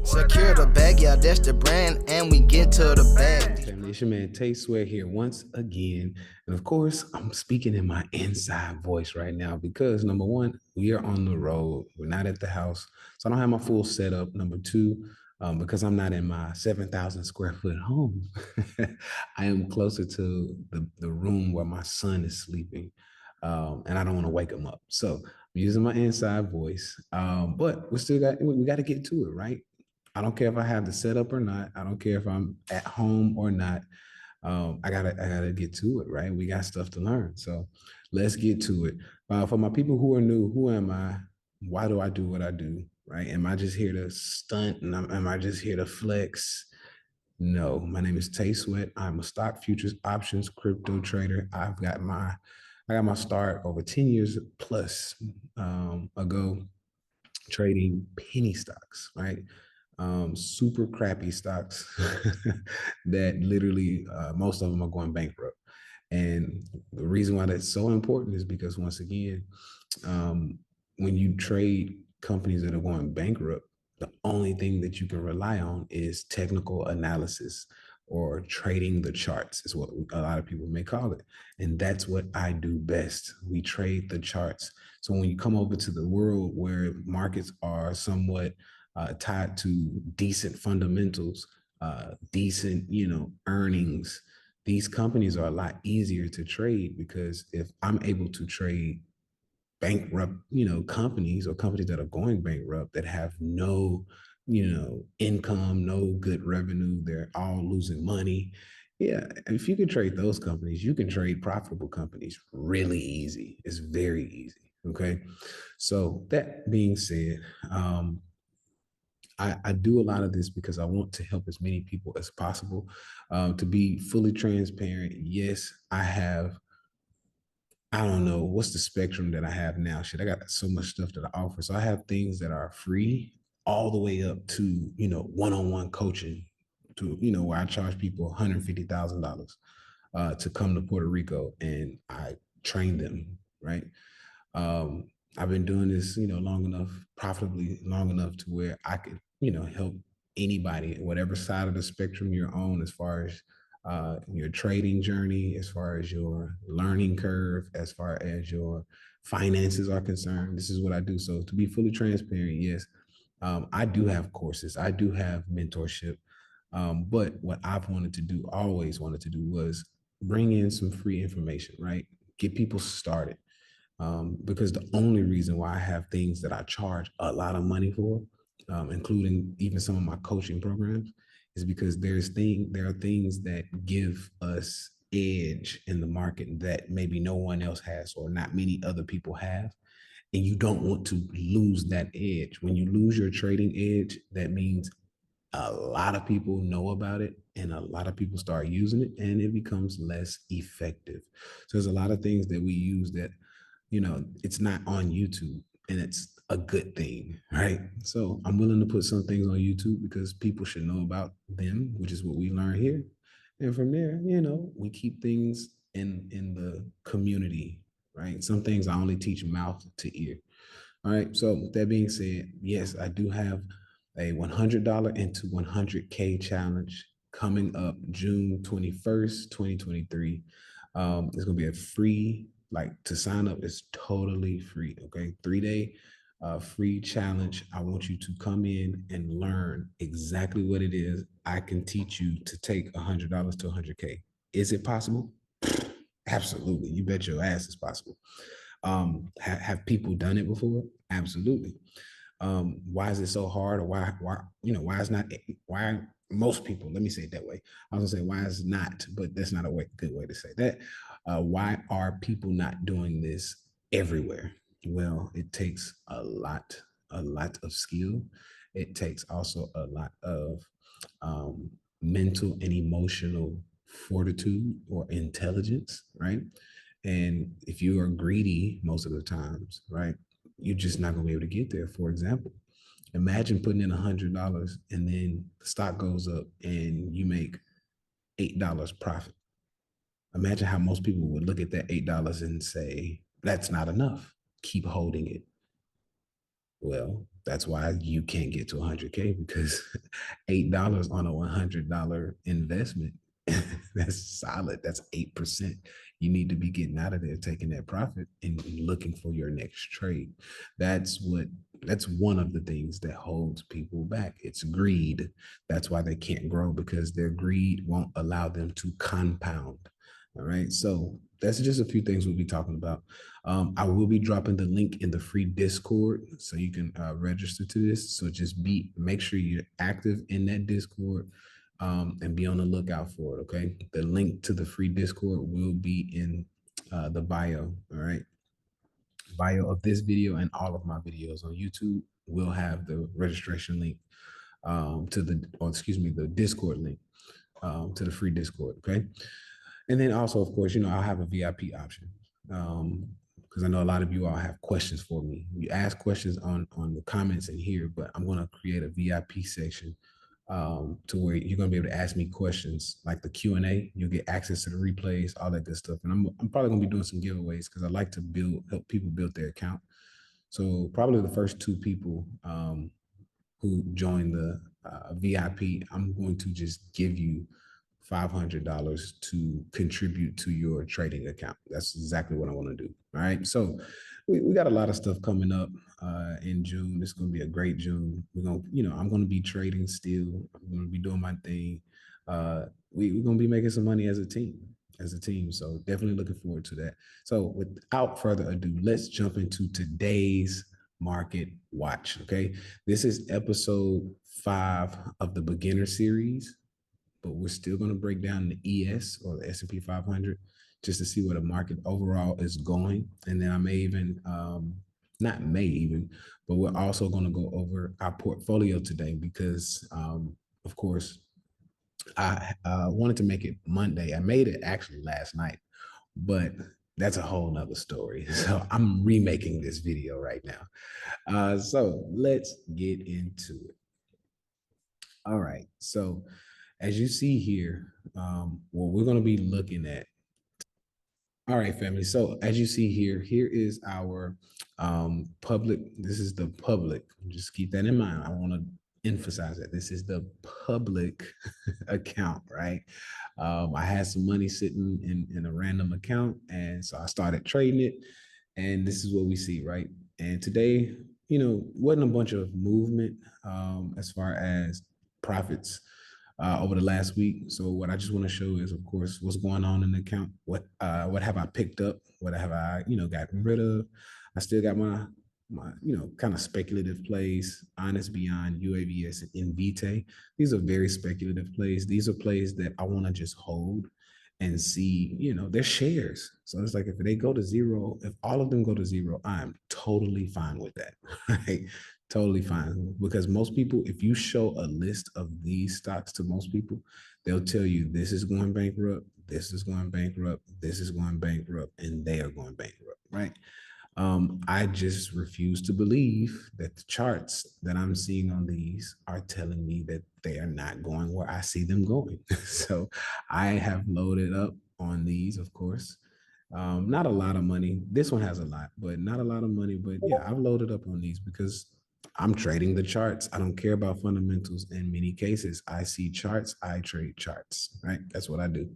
Secure the bag, yeah, that's the brand, and we get to the bag. Family, it's your man Tay Sweat here once again. And of course, I'm speaking in my inside voice right now because number one, we are on the road. We're not at the house. So I don't have my full setup. Number two, because I'm not in my 7,000 square foot home, I am closer to the room where my son is sleeping. And I don't want to wake him up. So I'm using my inside voice. But we got to get to it, right? I don't care if I have the setup or not. I don't care if I'm at home or not. I gotta get to it, right? We got stuff to learn. So let's get to it. For my people who are new, who am I? Why do I do what I do? Right? Am I just here to stunt and am I just here to flex? No, my name is Tay Sweat. I'm a stock futures options crypto trader. I got my start over 10 years plus ago trading penny stocks, right? Super crappy stocks that literally most of them are going bankrupt. And the reason why that's so important is because once again, when you trade companies that are going bankrupt, the only thing that you can rely on is technical analysis or trading the charts is what a lot of people may call it. And that's what I do best. We trade the charts. So when you come over to the world where markets are somewhat tied to decent fundamentals, decent, earnings, these companies are a lot easier to trade because if I'm able to trade bankrupt, companies or companies that are going bankrupt that have no, income, no good revenue, they're all losing money. Yeah, if you can trade those companies, you can trade profitable companies really easy. It's very easy. Okay. So that being said, I do a lot of this because I want to help as many people as possible. To be fully transparent, yes, I don't know what's the spectrum that I have now. Shit, I got so much stuff that I offer. So I have things that are free all the way up to, one-on-one coaching to, where I charge people $150,000 to come to Puerto Rico and I train them, right? Um, I've been doing this, long enough, profitably long enough to where I could, help anybody, whatever side of the spectrum you're on, as far as your trading journey, as far as your learning curve, as far as your finances are concerned. This is what I do. So to be fully transparent, yes, I do have courses, I do have mentorship. But what I've wanted to do, always wanted to do, was bring in some free information, right? Get people started because the only reason why I have things that I charge a lot of money for, including even some of my coaching programs, is because there are things that give us edge in the market that maybe no one else has or not many other people have. And you don't want to lose that edge. When you lose your trading edge, that means a lot of people know about it and a lot of people start using it and it becomes less effective. So there's a lot of things that we use that it's not on YouTube and it's a good thing, right? So I'm willing to put some things on YouTube because people should know about them, which is what we learn here. And from there, we keep things in the community, right? Some things I only teach mouth to ear. All right. So with that being said, yes, I do have a $100 into 100K challenge coming up June 21st, 2023. It's gonna be a free, like to sign up, it's totally free. Okay, 3 day free challenge. I want you to come in and learn exactly what it is. I can teach you to take $100 to 100K. Is it possible? Absolutely. You bet your ass it's possible. Have people done it before? Absolutely. Why is it so hard, or why is not why most people? Let me say it that way. I was gonna say why is not, but that's not a good way to say that. Why are people not doing this everywhere? Well, it takes a lot of skill. It takes also a lot of mental and emotional fortitude or intelligence, right? And if you are greedy most of the times, right, you're just not going to be able to get there. For example, imagine putting in $100 and then the stock goes up and you make $8 profit. Imagine how most people would look at that $8 and say, that's not enough. Keep holding it. Well, that's why you can't get to 100K because $8 on a $100 investment, that's solid. That's 8%. You need to be getting out of there, taking that profit and looking for your next trade. That's what that's one of the things that holds people back. It's greed. That's why they can't grow because their greed won't allow them to compound. All right. So that's just a few things we'll be talking about. I will be dropping the link in the free Discord so you can register to this. So just make sure you're active in that Discord and be on the lookout for it. Okay. The link to the free Discord will be in the bio. All right. Bio of this video and all of my videos on YouTube will have the registration link the Discord link to the free Discord. Okay. And then also, of course, I'll have a VIP option because I know a lot of you all have questions for me. You ask questions on the comments in here, but I'm going to create a VIP section to where you're going to be able to ask me questions like the Q&A. You'll get access to the replays, all that good stuff. And I'm probably going to be doing some giveaways because I like to help people build their account. So probably the first two people who join the VIP, I'm going to just give you $500 to contribute to your trading account. That's exactly what I want to do. All right. So we got a lot of stuff coming up in June. It's going to be a great June. We're going to, I'm going to be trading still. I'm going to be doing my thing. We're going to be making some money as a team. So definitely looking forward to that. So without further ado, let's jump into today's market watch. Okay. This is episode 5 of the beginner series, but we're still going to break down the ES or the S&P 500 just to see where the market overall is going. And then I may even, not may even, but we're also going to go over our portfolio today because, of course, I wanted to make it Monday. I made it actually last night, but that's a whole nother story. So I'm remaking this video right now. So let's get into it. All right. So as you see here, what we're going to be looking at. All right, family. So as you see here, here is our public. This is the public. Just keep that in mind. I want to emphasize that this is the public account, right? I had some money sitting in a random account, and so I started trading it, and this is what we see, right? And today, wasn't a bunch of movement as far as profits over the last week. So what I just want to show is, of course, what's going on in the account. What have I picked up? What have I, gotten rid of? I still got my kind of speculative plays, Honest Beyond, UAVS, and Invite. These are very speculative plays. These are plays that I want to just hold and see, they're shares. So it's like if they go to zero, if all of them go to zero, I'm totally fine with that. Right? Totally fine. Because most people, if you show a list of these stocks to most people, they'll tell you this is going bankrupt, this is going bankrupt, this is going bankrupt, and they are going bankrupt, right? I just refuse to believe that the charts that I'm seeing on these are telling me that they are not going where I see them going. So I have loaded up on these, of course. Not a lot of money. This one has a lot, but not a lot of money. But yeah, I've loaded up on these because I'm trading the charts. I don't care about fundamentals in many cases. I see charts, I trade charts, right? That's what I do.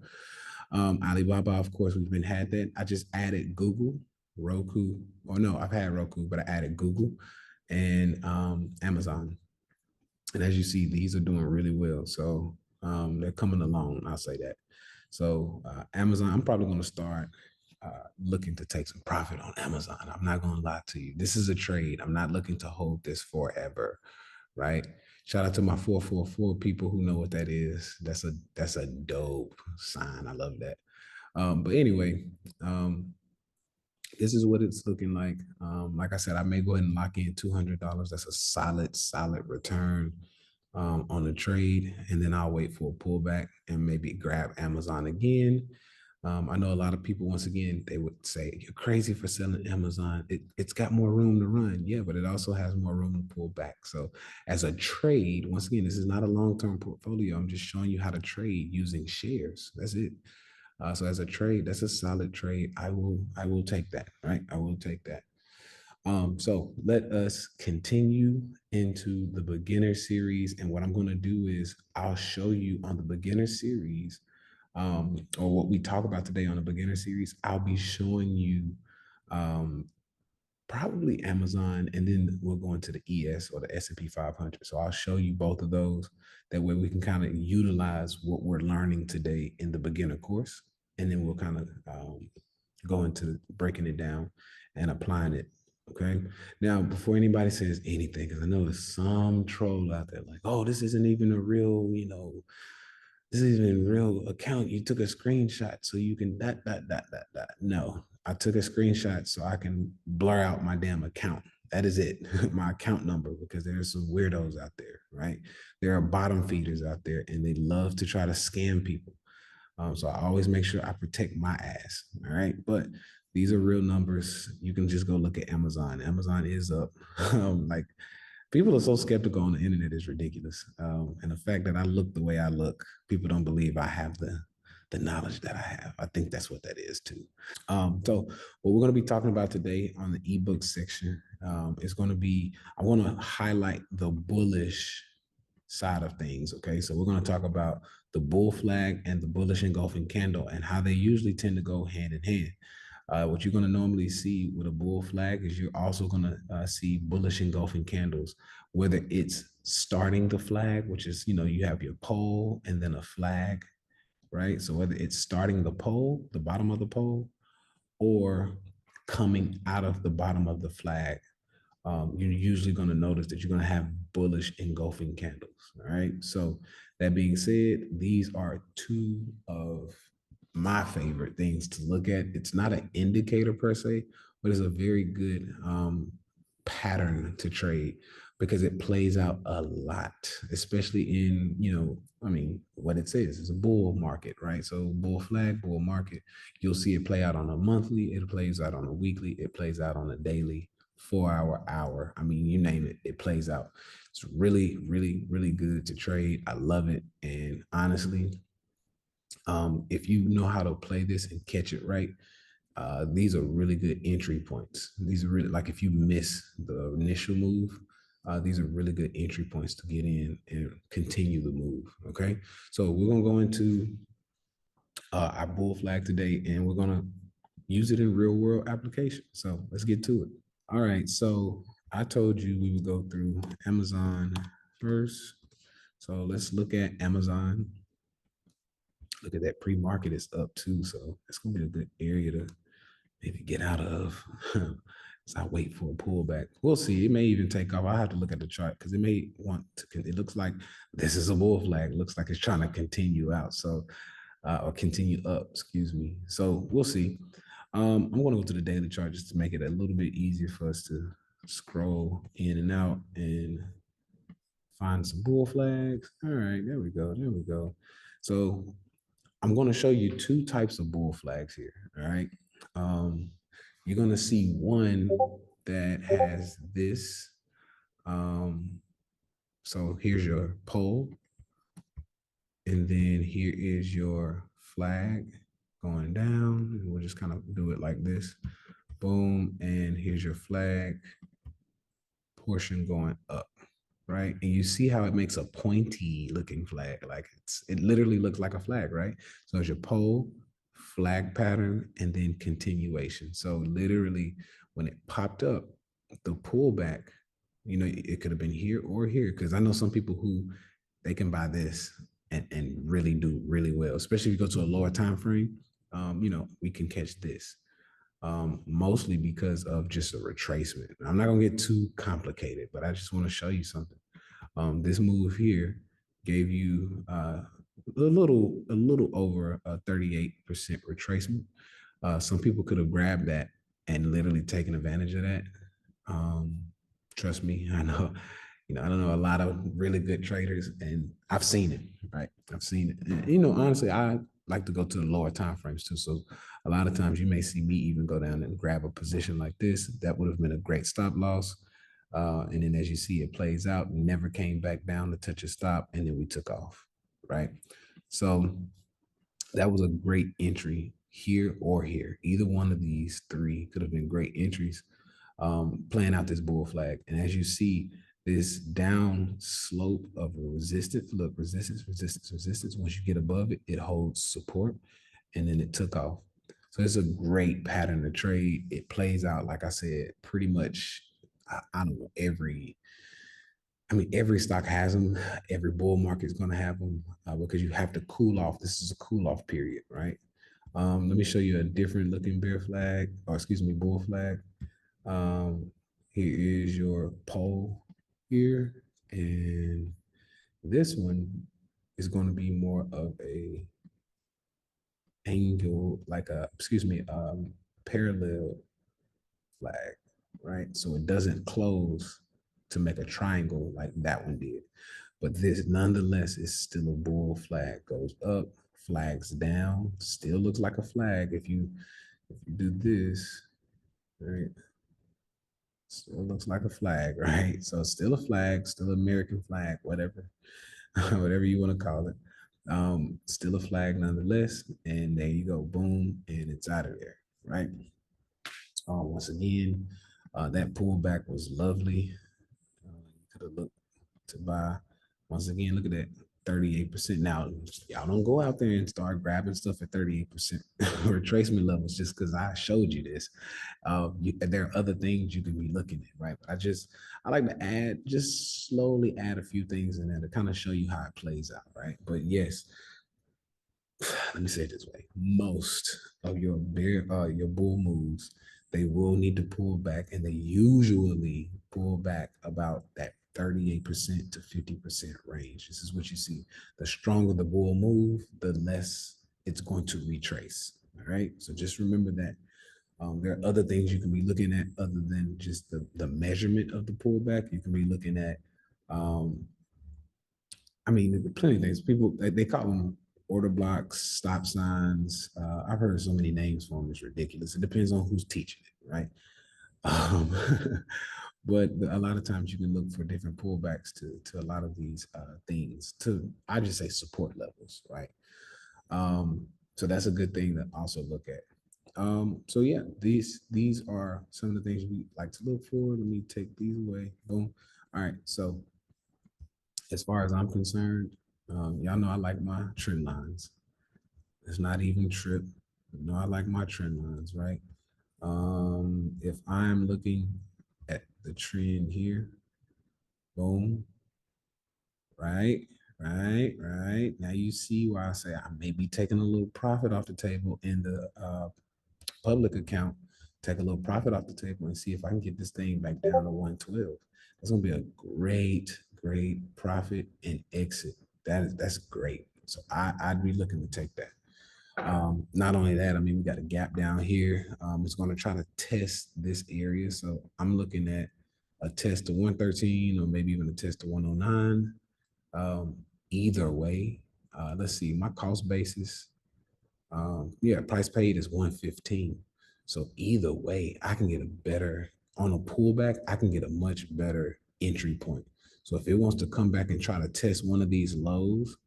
Alibaba, of course, had that. I just added Google, Roku, or no, I've had Roku, but I added Google and Amazon. And as you see, these are doing really well. So they're coming along, I'll say that. So Amazon, I'm probably going to start looking to take some profit on Amazon. I'm not going to lie to you. This is a trade. I'm not looking to hold this forever, right? Shout out to my 444 people who know what that is. That's a dope sign. I love that. But anyway, this is what it's looking like. Like I said, I may go ahead and lock in $200. That's a solid return on the trade. And then I'll wait for a pullback and maybe grab Amazon again. I know a lot of people, once again, they would say, you're crazy for selling Amazon. It's got more room to run. Yeah, but it also has more room to pull back. So as a trade, once again, this is not a long-term portfolio. I'm just showing you how to trade using shares. That's it. So as a trade, that's a solid trade. I will take that, right? I will take that. So let us continue into the beginner series. And what I'm going to do is I'll show you on the beginner series, or what we talk about today on the beginner series, I'll be showing you um, probably Amazon, and then we'll go into the ES or the S&P 500. So I'll show you both of those. That way we can kind of utilize what we're learning today in the beginner course, and then we'll kind of go into breaking it down and applying it. Okay. Now, before anybody says anything, because I know there's some troll out there like, oh, this isn't even a real, this isn't even a real account. You took a screenshot so you can that. No, I took a screenshot so I can blur out my damn account. That is it, my account number, because there's some weirdos out there, right? There are bottom feeders out there, and they love to try to scam people. So I always make sure I protect my ass. All right. But these are real numbers. You can just go look at Amazon. Amazon is up. Like, people are so skeptical on the internet is ridiculous. And the fact that I look the way I look, people don't believe I have the knowledge that I have. I think that's what that is too. So what we're going to be talking about today on the ebook section is going to be, I want to highlight the bullish side of things. Okay, so we're going to talk about the bull flag and the bullish engulfing candle and how they usually tend to go hand in hand. What you're going to normally see with a bull flag is you're also going to see bullish engulfing candles, whether it's starting the flag, which is, you have your pole and then a flag, right? So whether it's starting the pole, the bottom of the pole, or coming out of the bottom of the flag, you're usually going to notice that you're going to have bullish engulfing candles. All right. So that being said, these are two of my favorite things to look at. It's not an indicator per se, but it's a very good pattern to trade because it plays out a lot, especially in, what it says is a bull market, right? So bull flag, bull market, you'll see it play out on a monthly, it plays out on a weekly, it plays out on a daily, 4 hour. I mean, you name it, it plays out. It's really, really, really good to trade. I love it. And honestly, if you know how to play this and catch it right, these are really good entry points. These are really, like, if you miss the initial move, these are really good entry points to get in and continue the move. Okay. So we're going to go into our bull flag today, and we're going to use it in real world application. So let's get to it. All right. So I told you we would go through Amazon first. So let's look at Amazon. Look at that, pre-market is up too. So it's going to be a good area to maybe get out of as I wait for a pullback. We'll see. It may even take off. I'll have to look at the chart because it may want to, it looks like this is a bull flag. It looks like it's trying to continue out. So, or continue up, excuse me. So we'll see. I'm going to go to the daily chart just to make it a little bit easier for us to scroll in and out and find some bull flags. All right, there we go. There we go. So I'm going to show you two types of bull flags here. All right. You're going to see one that has this. So here's your pole. And then here is your flag going down. We'll just kind of do it like this. Boom. And here's your flag portion going up. Right. And you see how it makes a pointy looking flag. Like it literally looks like a flag, right? So it's your pole, flag pattern, and then continuation. So literally when it popped up, the pullback, it could have been here or here. Cause I know some people who they can buy this and really do really well, especially if you go to a lower time frame. We can catch this. Mostly because of just a retracement. I'm not gonna get too complicated, but I just want to show you something. This move here gave you a little over a 38% retracement. Some people could have grabbed that and literally taken advantage of that. Trust me, I know. I don't know a lot of really good traders, and I've seen it. Right, I've seen it. And, honestly, I like to go to the lower time frames too. So a lot of times you may see me even go down and grab a position like this. That would have been a great stop loss. And then as you see, it plays out, never came back down to touch a stop, and then we took off, right? So that was a great entry here or here. Either one of these three could have been great entries. playing out this bull flag. And as you see, this down slope of a resistance, look, resistance, resistance, resistance. Once you get above it, it holds support, and then it took off. So it's a great pattern to trade. It plays out, like I said, pretty much, I don't know, every stock has them. Every bull market is going to have them because you have to cool off. This is a cool off period, right? Let me show you a different looking bear flag, or excuse me, bull flag. Um, Here is your pole here, and this one is going to be more of a angle, like a excuse me, parallel flag, right? So it doesn't close to make a triangle like that one did. But this nonetheless is still a bull flag. Goes up, flags down, still looks like a flag. If you do this, right? Still looks like a flag, right? So still a flag, still American flag, whatever, whatever you want to call it. Still a flag nonetheless. And there you go, boom, and it's out of there, right? Once again, that pullback was lovely. You could have looked to buy. Once again, look at that 38%. Now, y'all don't go out there and start grabbing stuff at 38% retracement levels just because I showed you this. There are other things you can be looking at, right? But I like to add, just slowly add a few things in there to kind of show you how it plays out, right? But yes, let me say it this way: most of your bull moves, they will need to pull back, and they usually pull back about that 38% to 50% range. This is what you see. The stronger the bull move, the less it's going to retrace. All right. So just remember that. There are other things you can be looking at other than just the measurement of the pullback. You can be looking at um, plenty of things. People they call them order blocks, stop signs. I've heard so many names for them; it's ridiculous. It depends on who's teaching it, right? Um, but a lot of times you can look for different pullbacks to a lot of these things. To I just say support levels, right? So that's a good thing to also look at. So yeah, these are some of the things we like to look for. Let me take these away. Boom. All right. So as far as I'm concerned, y'all know I like my trend lines. It's not even trip. You know I like my trend lines, right? If I'm looking at the trend here, boom, right, right. Now you see why I say I may be taking a little profit off the table in the public account, take a little profit off the table and see if I can get this thing back down to 112. That's gonna be a great profit and exit. That's great. So I'd be looking to take that. Not only that, we got a gap down here. It's going to try to test this area. So I'm looking at a test to 113 or maybe even a test to 109. Either way, let's see, my cost basis, price paid is 115. So either way, I can get a better on a pullback. I can get a much better entry point. So if it wants to come back and try to test one of these lows,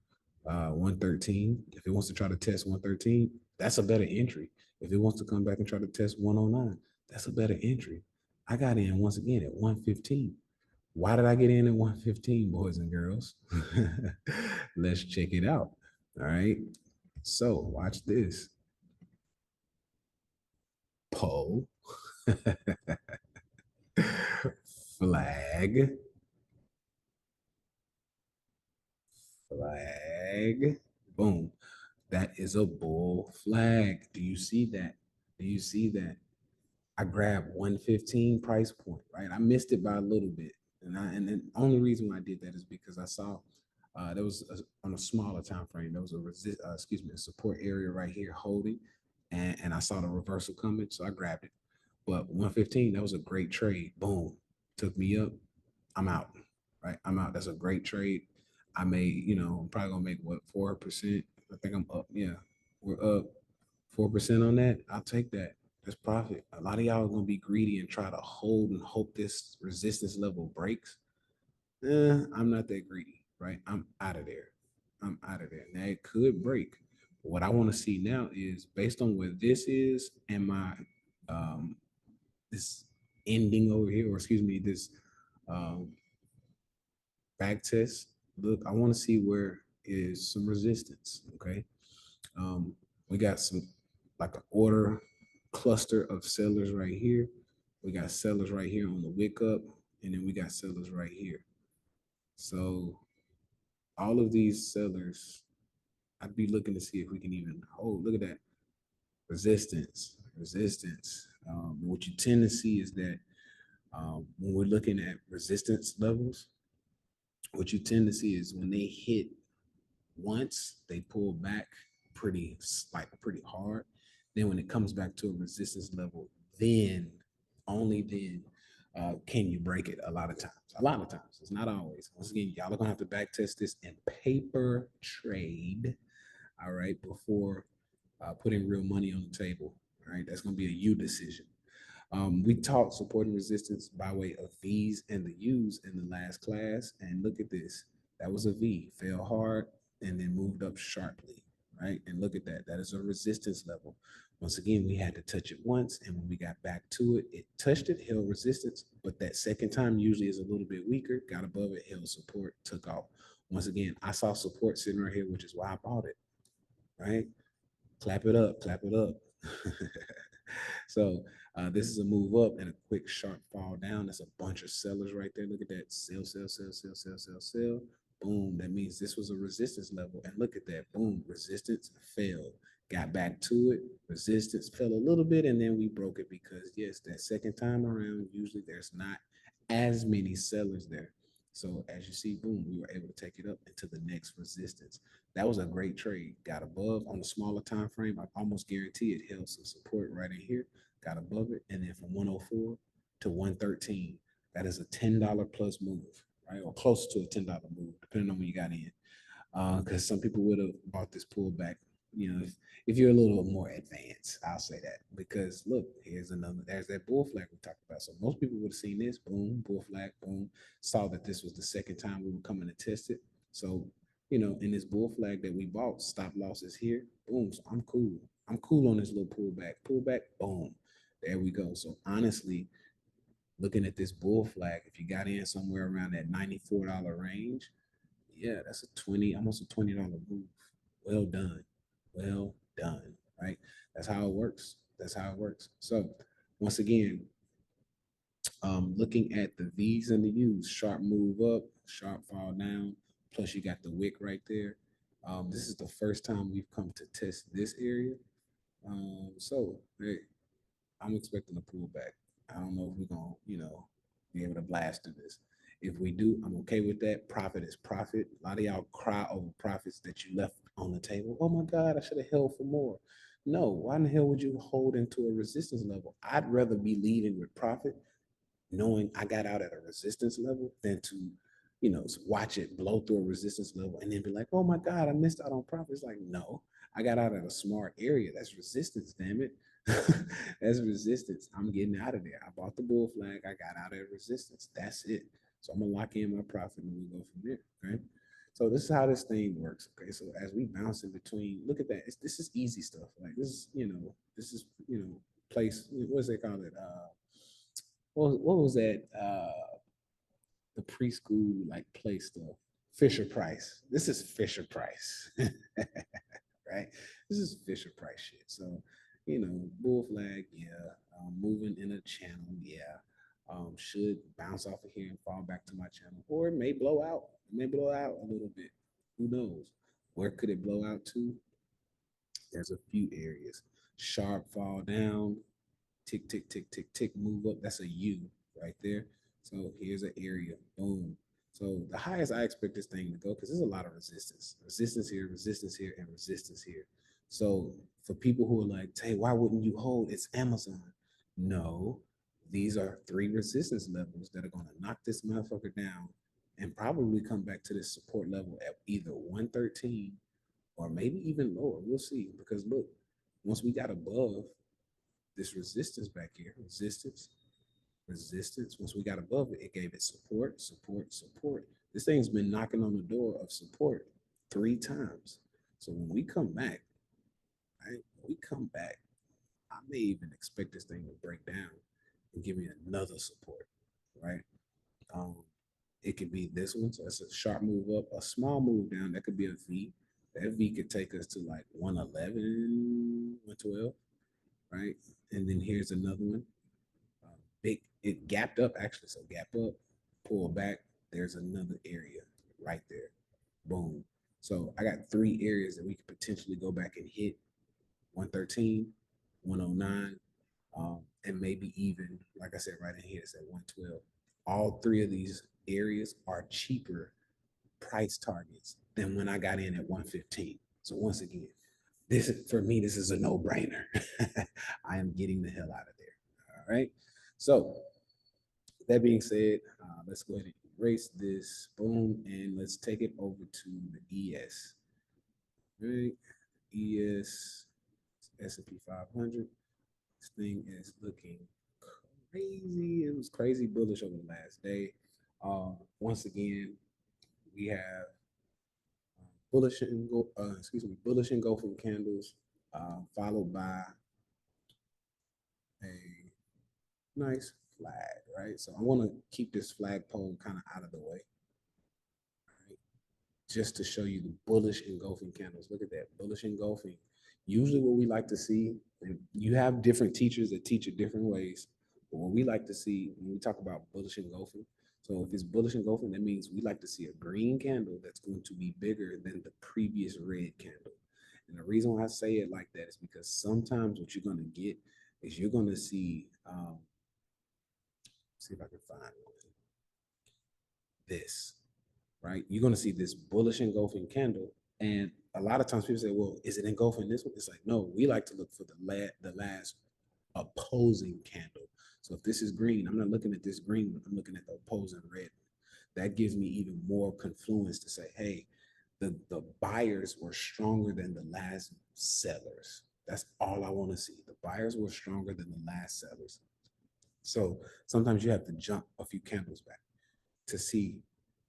113, if it wants to try to test 113, that's a better entry. If it wants to come back and try to test 109, that's a better entry. I got in once again at 115. Why did I get in at 115, boys and girls? Let's check it out. All right. So watch this. Pull, flag, flag, boom. That is a bull flag. Do you see that? Do you see that? I grabbed 115 price point, right? I missed it by a little bit. And the only reason why I did that is because I saw there was on a smaller time frame, there was a support area right here holding, and I saw the reversal coming, so I grabbed it. But 115, that was a great trade. Boom, took me up. I'm out, right? I'm out. That's a great trade. I made, I'm probably gonna make what 4%. I think I'm up. Yeah, we're up 4% on that. I'll take that. That's profit. A lot of y'all are gonna be greedy and try to hold and hope this resistance level breaks. I'm not that greedy, right? I'm out of there. I'm out of there. Now it could break. What I want to see now is based on where this is and my this ending over here, or excuse me, this um, back test. Look, I want to see where is some resistance. Okay. Um, we got some like an order cluster of sellers right here. We got sellers right here on the wick up, and then we got sellers right here. So all of these sellers, I'd be looking to see if we can even hold. Look at that resistance, resistance. What you tend to see is that when we're looking at resistance levels, what you tend to see is when they hit once, they pull back pretty hard. Then when it comes back to a resistance level, then only then can you break it. A lot of times, it's not always. Once again, y'all are gonna have to back test this in paper trade, all right, before putting real money on the table. All right, that's gonna be a you decision. We taught support and resistance by way of V's and the U's in the last class. And look at this. That was a V, fell hard and then moved up sharply, right? And look at that. That is a resistance level. Once again, we had to touch it once. And when we got back to it, it touched it, held resistance. But that second time usually is a little bit weaker, got above it, held support, took off. Once again, I saw support sitting right here, which is why I bought it, right? Clap it up, clap it up. So this is a move up and a quick sharp fall down. That's a bunch of sellers right there. Look at that. Sell, sell, sell, sell, sell, sell, sell. Boom. That means this was a resistance level. And look at that. Boom. Resistance fell. Got back to it. Resistance fell a little bit and then we broke it because, yes, that second time around, usually there's not as many sellers there. So as you see, boom, we were able to take it up into the next resistance. That was a great trade. Got above on a smaller time frame. I almost guarantee it held some support right in here. Got above it, and then from 104 to 113, that is a $10 plus move, right, or close to a $10 move, depending on when you got in. Because some people would have bought this pullback. You know, if you're a little more advanced, I'll say that. Because look, there's that bull flag we talked about. So most people would have seen this, boom, bull flag, boom, saw that this was the second time we were coming to test it. So, in this bull flag that we bought, stop losses here, boom. So I'm cool. I'm cool on this little pullback, boom. There we go. So honestly, looking at this bull flag, if you got in somewhere around that $94 range, yeah, that's a 20, almost a $20 move. Well done. Well done. Right? That's how it works. That's how it works. So once again, looking at the V's and the U's, sharp move up, sharp fall down, plus you got the wick right there. This is the first time we've come to test this area. So hey, I'm expecting a pullback. I don't know if we're gonna, be able to blast through this. If we do, I'm okay with that. Profit is profit. A lot of y'all cry over profits that you left on the table. Oh my God, I should have held for more. No, why in the hell would you hold into a resistance level? I'd rather be leading with profit knowing I got out at a resistance level than to, watch it blow through a resistance level and then be like, oh my God, I missed out on profit. It's like, no, I got out at a smart area. That's resistance, damn it. That's resistance. I'm getting out of there. I bought the bull flag. I got out at resistance. That's it. So I'm gonna lock in my profit and we go from there. Okay. So this is how this thing works. Okay. So as we bounce in between, look at that. This is easy stuff. Like this is, place, what's they call it? What was that? The preschool like play stuff. Fisher Price. This is Fisher Price, right? This is Fisher Price shit. So, bull flag, yeah. Moving in a channel, yeah. Should bounce off of here and fall back to my channel, or it may blow out. It may blow out a little bit. Who knows? Where could it blow out to? There's a few areas. Sharp fall down, tick, tick, tick, tick, tick, move up. That's a U right there. So here's an area, boom. So the highest I expect this thing to go, because there's a lot of resistance. Resistance here, and resistance here. So for people who are like, hey, why wouldn't you hold? It's Amazon. No, these are 3 resistance levels that are going to knock this motherfucker down and probably come back to this support level at either 113 or maybe even lower. We'll see. Because look, once we got above this resistance back here, resistance. Once we got above it, it gave it support, support, support. This thing's been knocking on the door of support 3 times. So when we come back, right? When we come back, I may even expect this thing to break down and give me another support, right? Um, it could be this one, so that's a sharp move up, a small move down. That could be a V. That V could take us to like 111, 112, right? And then here's another one. Big, it gapped up actually. So gap up, pull back. There's another area right there. Boom. So I got three areas that we could potentially go back and hit 113, 109, and maybe even, like I said, right in here, it's at 112. All three of these areas are cheaper price targets than when I got in at 115. So once again, this is for me, this is a no-brainer. I am getting the hell out of there. All right. So that being said, let's go ahead and erase this. Boom, and let's take it over to the ES. Right, ES S&P 500. This thing is looking crazy. It was crazy bullish over the last day. Once again, we have bullish engulfing candles, followed by a nice flag, right? So I want to keep this flagpole kind of out of the way, right? Just to show you the bullish engulfing candles. Look at that, bullish engulfing. Usually what we like to see, and you have different teachers that teach it different ways, but what we like to see when we talk about bullish engulfing, so if it's bullish engulfing, that means we like to see a green candle that's going to be bigger than the previous red candle. And the reason why I say it like that is because sometimes what you're going to get is you're going to see, see if I can find one, this, right? You're going to see this bullish engulfing candle. And a lot of times people say, well, is it engulfing this one? It's like, no, we like to look for the last opposing candle. So if this is green, I'm not looking at this green one, I'm looking at the opposing red one. That gives me even more confluence to say, hey, the buyers were stronger than the last sellers. That's all I want to see. The buyers were stronger than the last sellers. So sometimes you have to jump a few candles back to see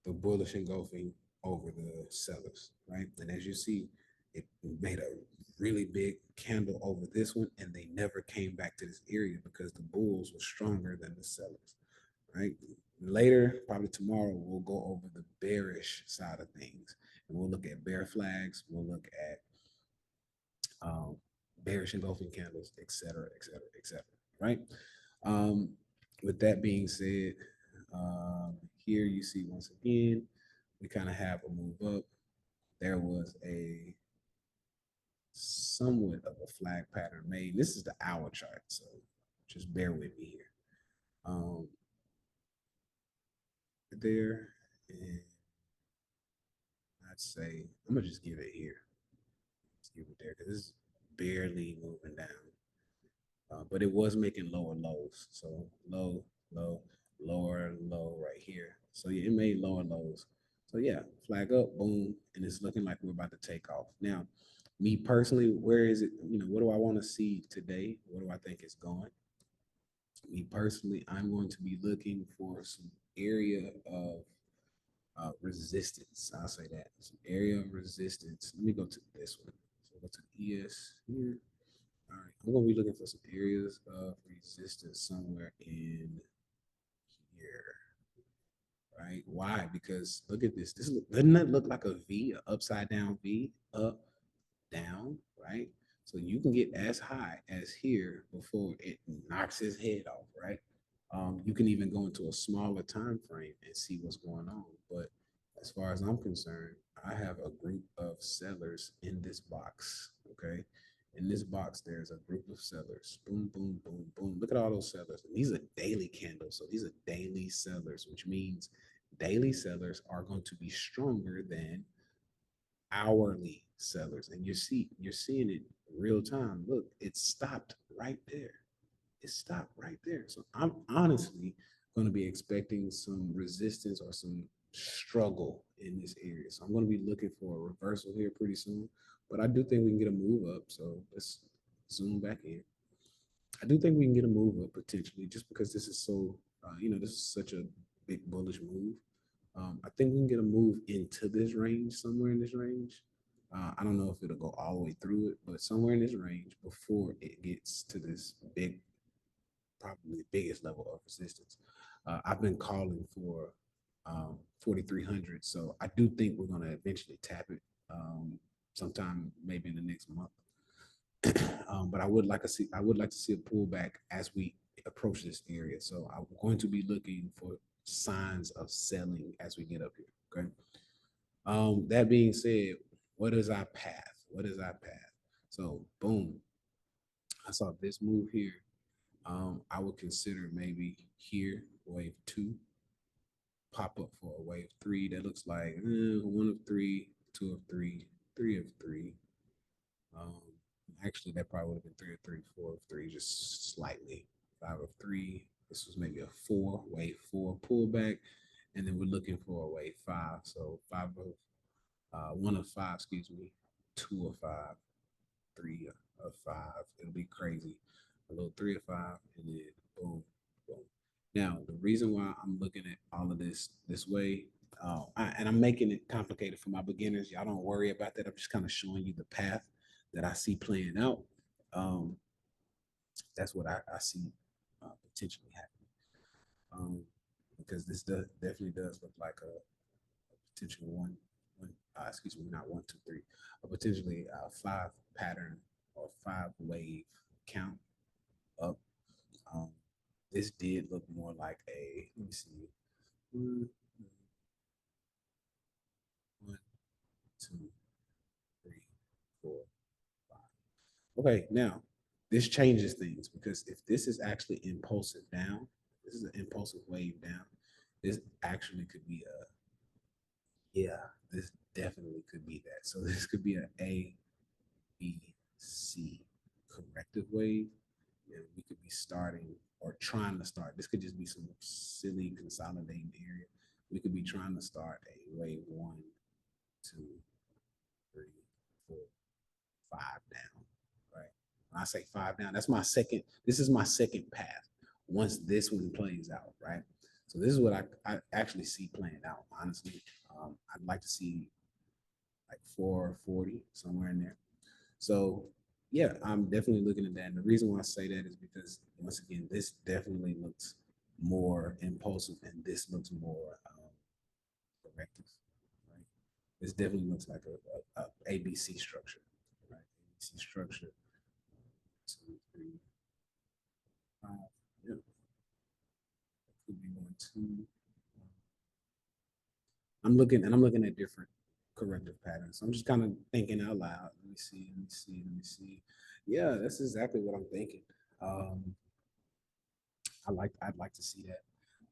the bullish engulfing over the sellers, right? And as you see, it made a really big candle over this one, and they never came back to this area because the bulls were stronger than the sellers, right? Later, probably tomorrow, we'll go over the bearish side of things, and we'll look at bear flags, we'll look at um, bearish engulfing candles, et cetera, et cetera, et cetera, right? Um, with that being said, here you see once again, we kind of have a move up. There was a somewhat of a flag pattern made. This is the hour chart, so just bear with me here. There, and I'd say I'm gonna just give it here. Let's give it there because it's barely moving down. But it was making lower lows. So low, low, lower, low right here. So yeah, it made lower lows. So yeah, flag up, boom, and it's looking like we're about to take off. Now, me personally, where is it? You know, what do I want to see today? What do I think it's going? Me personally, I'm going to be looking for some area of resistance. I'll say that some area of resistance. Let me go to this one. So go to ES here. All right, I'm gonna be looking for some areas of resistance somewhere in here, right? Why? Because look at this. Doesn't that look like a V, an upside down V, up, down, right? So you can get as high as here before it knocks his head off, right? You can even go into a smaller time frame and see what's going on. But as far as I'm concerned, I have a group of sellers in this box. Okay. In this box, there's a group of sellers. Boom, boom, boom, boom. Look at all those sellers. And these are daily candles. So these are daily sellers, which means daily sellers are going to be stronger than hourly sellers. And you're seeing it real time. Look, it stopped right there. It stopped right there. So I'm honestly going to be expecting some resistance or some struggle in this area. So I'm going to be looking for a reversal here pretty soon. But I do think we can get a move up. So let's zoom back in. I do think we can get a move up potentially just because this is so, this is such a big bullish move. I think we can get a move into this range, somewhere in this range. I don't know if it'll go all the way through it, but somewhere in this range before it gets to this big probably the biggest level of resistance. I've been calling for 4,300, so I do think we're going to eventually tap it sometime maybe in the next month. But I would like to see a pullback as we approach this area. So I'm going to be looking for signs of selling as we get up here. Okay. That being said, what is our path? What is our path? So boom, I saw this move here. I would consider maybe here wave two, pop up for a wave three. That looks like one of three, two of three, three of three. Um, Actually, that probably would have been three of three, four of three, just slightly. Five of three. This was maybe a four, wave four pullback. And then we're looking for a wave five. So one of five, excuse me, two of five, three of five. It'll be crazy. A little three of five, and then boom, boom. Now, the reason why I'm looking at all of this way, and I'm making it complicated for my beginners. Y'all don't worry about that. I'm just kind of showing you the path that I see playing out. Um, that's what I see potentially happening. Because this definitely does look like a potential excuse me, not one, two, three, a potentially five pattern or five wave count up. Um, this did look more like a, let me see, one, one, two, three, four, five. Okay, now this changes things because if this is actually impulsive down, this is an impulsive wave down. This actually could be a, yeah, this definitely could be that. So this could be an A, B, C corrective wave. And we could be starting or trying to start. This could just be some silly consolidating area. We could be trying to start a wave one, two, three, four, five down. Right. When I say five down, that's my second. This is my second path. Once this one plays out, right? So this is what I actually see playing out. Honestly, I'd like to see like 440 somewhere in there. So yeah, I'm definitely looking at that. And the reason why I say that is because once again, this definitely looks more impulsive and this looks more corrective. Right? This definitely looks like a ABC structure. Right? ABC structure. 2, 3, 5. Yeah. Could be 1, 2. I'm looking at different corrective patterns. So I'm just kind of thinking out loud. Let me see, let me see, let me see. Yeah, that's exactly what I'm thinking. Um, I'd like to see that.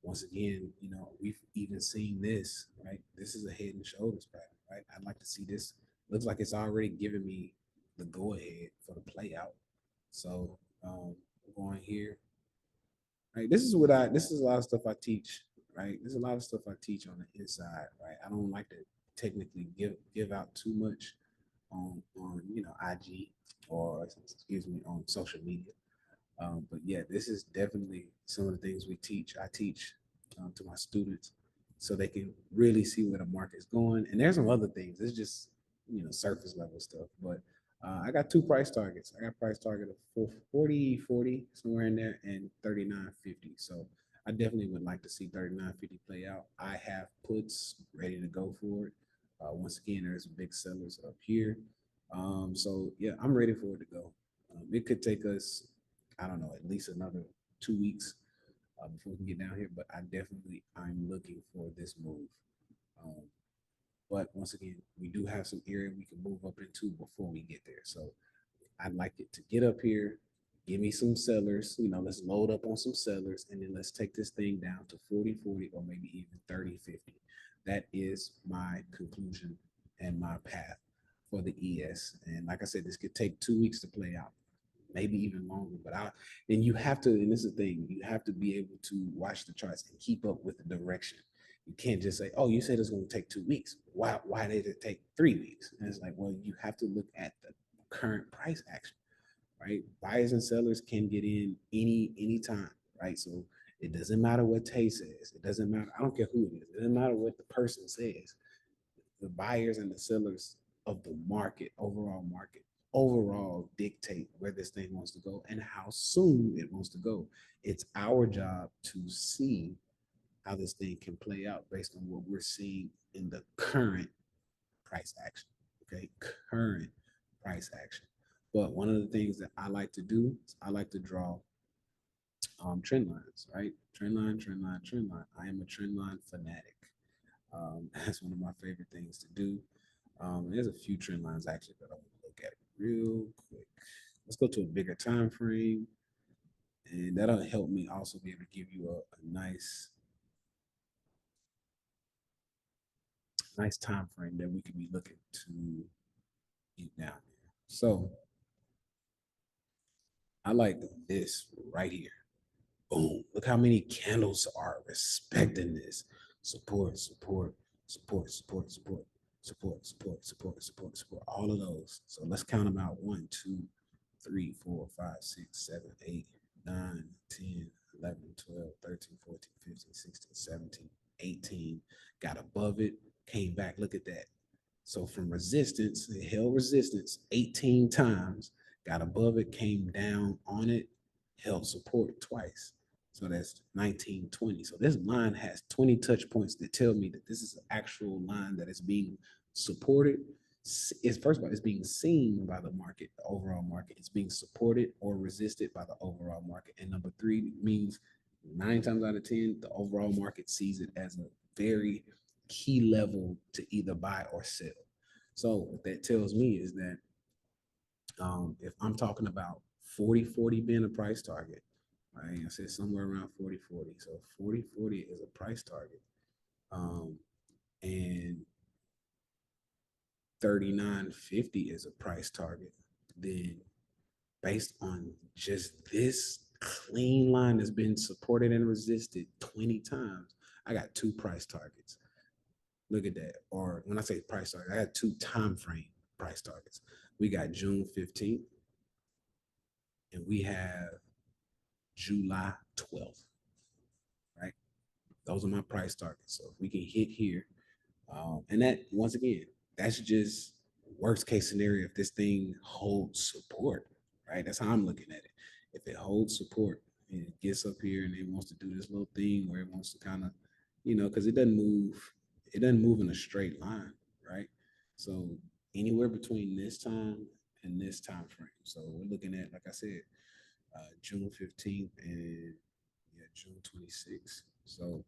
Once again, we've even seen this, right? This is a head and shoulders pattern, right? I'd like to see this. Looks like it's already giving me the go ahead for the play out. So going here, right? This is a lot of stuff I teach, right? There's a lot of stuff I teach on the inside, right? I don't like to technically give out too much on IG or excuse me on social media. But yeah, this is definitely some of the things I teach to my students so they can really see where the market's going. And there's some other things. It's just, surface level stuff. But I got two price targets. I got price target of 40, somewhere in there, and 39.50. So I definitely would like to see 39.50 play out. I have puts ready to go for it. Once again, there's big sellers up here. So yeah, I'm ready for it to go. It could take us, I don't know, at least another 2 weeks before we can get down here. But I'm looking for this move. Um, but once again, we do have some area we can move up into before we get there. So I'd like it to get up here, give me some sellers, let's load up on some sellers, and then let's take this thing down to 40, or maybe even 30.50. That is my conclusion and my path for the ES. And like I said, this could take 2 weeks to play out, maybe even longer. And you have to, and this is the thing, you have to be able to watch the charts and keep up with the direction. You can't just say, oh, you said it's going to take 2 weeks. Why did it take 3 weeks? And it's like, well, you have to look at the current price action, right? Buyers and sellers can get in anytime, right? So it doesn't matter what Tay says. It doesn't matter. I don't care who it is. It doesn't matter what the person says. The buyers and the sellers of the market, overall market, overall dictate where this thing wants to go and how soon it wants to go. It's our job to see how this thing can play out based on what we're seeing in the current price action. Okay, current price action. But one of the things that I like to do is I like to draw trend lines, right? Trend line, trend line, trend line. I am a trend line fanatic. That's one of my favorite things to do. There's a few trend lines actually that I want to look at real quick. Let's go to a bigger time frame, and that'll help me also be able to give you a nice time frame that we can be looking to get down here. So I like this right here. Boom. Look how many candles are respecting this. Support, support, support, support, support, support, support, support, support, support. All of those. So let's count them out. 1, 2, 3, 4, 5, 6, 7, 8, 9, 10, 11, 12, 13, 14, 15, 16, 17, 18. Got above it, came back. Look at that. So from resistance, it held resistance 18 times, got above it, came down on it, held support twice. So that's 19, 20. So this line has 20 touch points that tell me that this is an actual line that is being supported. It's first of all, it's being seen by the market, the overall market. It's being supported or resisted by the overall market. And number three means 9 times out of 10, the overall market sees it as a very key level to either buy or sell. So what that tells me is that if I'm talking about 40-40 being a price target, right? I said somewhere around 40-40. So 40-40 is a price target. And 39.50 is a price target. Then based on just this clean line that's been supported and resisted 20 times, I got 2 price targets. Look at that. Or when I say price target, I got 2 time frame price targets. We got June 15th and we have July 12th, right? Those are my price targets. So if we can hit here, and that once again, that's just worst case scenario if this thing holds support, right? That's how I'm looking at it. If it holds support and it gets up here and it wants to do this little thing where it wants to kind of, because it doesn't move in a straight line, right? So anywhere between this time and this time frame. So we're looking at, like I said, June 15th and yeah, June 26th. So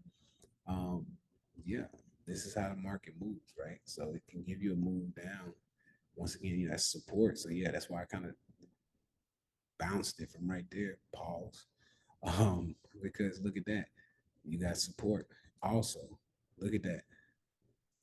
um, yeah, this is how the market moves, right? So it can give you a move down. Once again, that's support. So yeah, that's why I kind of bounced it from right there. Pause. Because look at that. You got support. Also, look at that.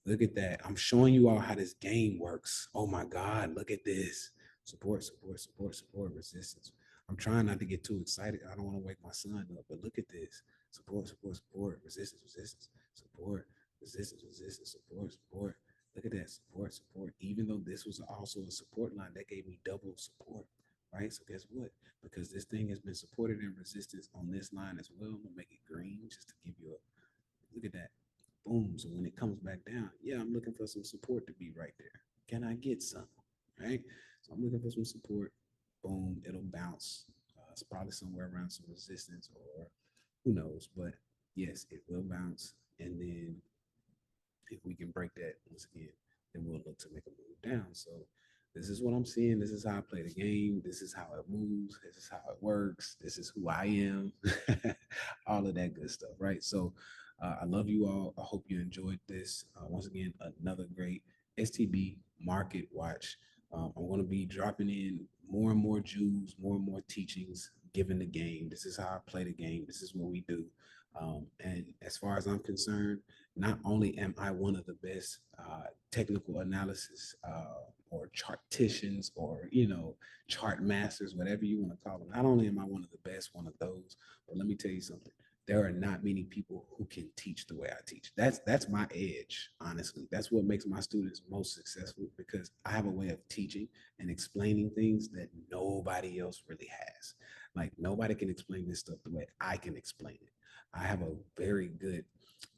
Look at that. I'm showing you all how this game works. Oh my God, look at this. Support, support, support, support, resistance. I'm trying not to get too excited. I don't want to wake my son up, but look at this. Support, support, support, resistance, resistance, support, resistance, resistance, support, support. Look at that. Support, support. Even though this was also a support line, that gave me double support. Right. So guess what? Because this thing has been supported in resistance on this line as well. I'm gonna make it green just to give you a look at that. Boom. So when it comes back down, yeah, I'm looking for some support to be right there. Can I get some? Right. So I'm looking for some support. Boom. It'll bounce. It's probably somewhere around some resistance or who knows. But yes, it will bounce. And then if we can break that once again, then we'll look to make a move down. So this is what I'm seeing. This is how I play the game. This is how it moves. This is how it works. This is who I am. All of that good stuff, right? So I love you all. I hope you enjoyed this. Once again, another great STB Market Watch. I'm going to be dropping in more and more jewels, more and more teachings, given the game. This is how I play the game. This is what we do. And as far as I'm concerned, not only am I one of the best technical analysis or charticians or chart masters, whatever you want to call them. Not only am I one of the best, one of those, but let me tell you something. There are not many people who can teach the way I teach. That's my edge, honestly. That's what makes my students most successful because I have a way of teaching and explaining things that nobody else really has. Like nobody can explain this stuff the way I can explain it. I have a very good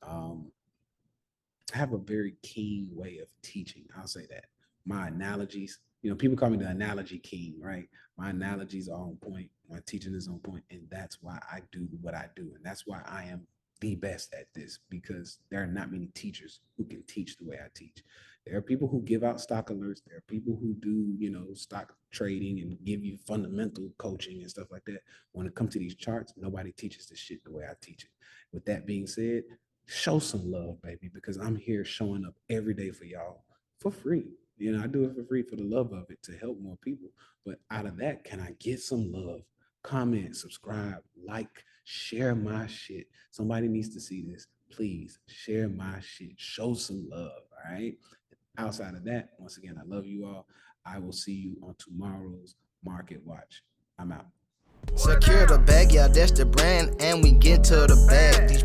I have a very keen way of teaching. I'll say that. my analogies. People call me the analogy king, right? My analogies are on point. My teaching is on point, and that's why I do what I do, and that's why I am the best at this, because there are not many teachers who can teach the way I teach. There are people who give out stock alerts. There are people who do, stock trading and give you fundamental coaching and stuff like that. When it comes to these charts, nobody teaches this shit the way I teach it. With that being said, show some love, baby, because I'm here showing up every day for y'all for free. I do it for free for the love of it to help more people. But out of that, can I get some love? Comment, subscribe, like, share my shit. Somebody needs to see this. Please share my shit. Show some love. All right. Outside of that, once again, I love you all. I will see you on tomorrow's Market Watch. I'm out. Secure the bag, yeah, that's the brand, and we get to the bag. These